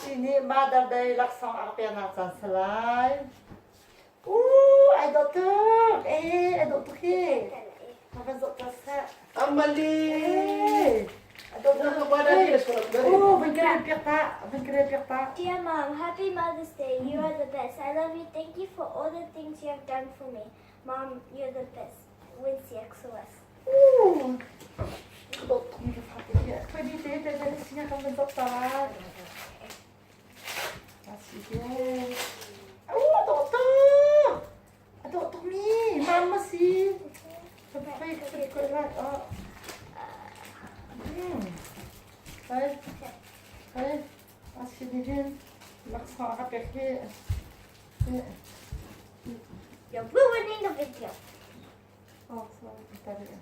Sini Mother Day laksang apianasan slime. Ay dokter. Ay dokter ke. Apa dokter sa? Amali. Dokter Ano ba na yes ko Pak. Dear Mom, happy Mother's Day. You are the best. I love you. Thank you for all the things you have done for me. Mom, you're the best. Wincy XOS. Dokter ni fatih. Tadi dari sini akan dokter. Masih dia. Dokter. Dokter ni, mama sih. Sampai kelas. Hai, masih dia. Laksana apa ke? You're ruining the video. Oh, sorry, tadi.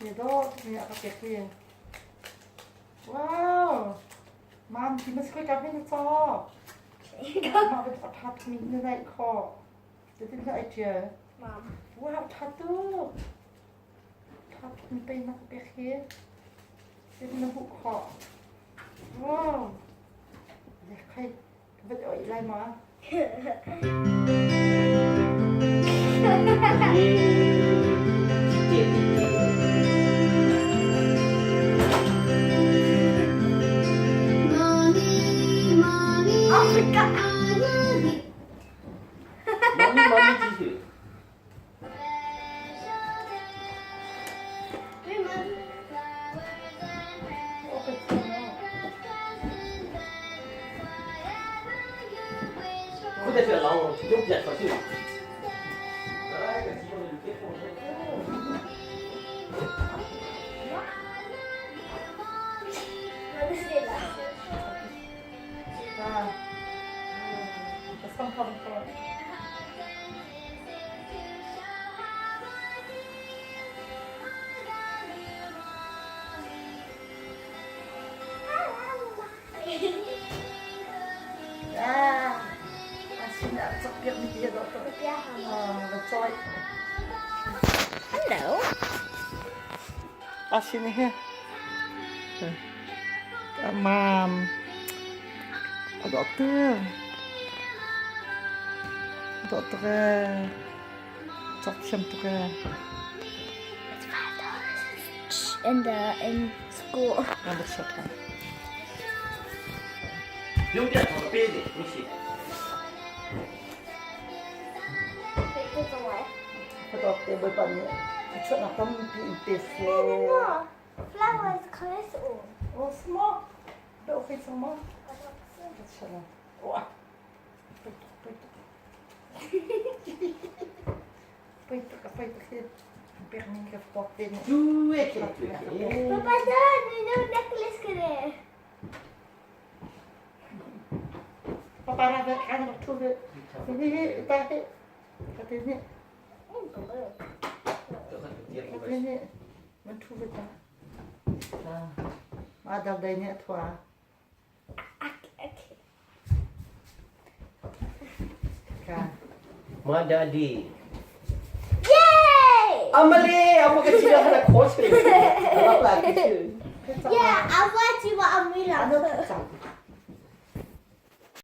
Ni dok, ni apa ke? Wow. Mam, thì mới có cái này cho. Mà phải thật mình như này khó. Để tin lại chưa? Mom. Wow, thật đó. Thật mình tay nó bé kia. Để nó vụ khó. Wow. Để khai vật ổi lại mà. Africa. Mami 지수. 근데 제가 나오는 기억이 잘 지금. Mother's Day last. Xong không thôi. Xin đã chọc việc mình kia rồi tôi. Rồi. Hello. Sini he. Mam. Dokter. Dokter. Chọc xem dokter. It's $5 in school. Ada siapa? 여기가 더 빼야 돼. 혹시. Take this away. Dokter bertanya. Chuyện nào không bị test No. Flowers colors all. Oh, semua. Đâu phải semua. Sana. Wah. Păi, permin că foarte bine. 주에 Papa, dad, we know necklace करे. Papa ada kan waktu ke. Ini tadi. Katanya. Katanya. Mentu betul. Ada dayanya tua. Okay. Kan. Mother Day. Yay! Amali, apa kecil yang nak coach ni? Apa lagi tu? Yeah, I want you, but I'm really Ano?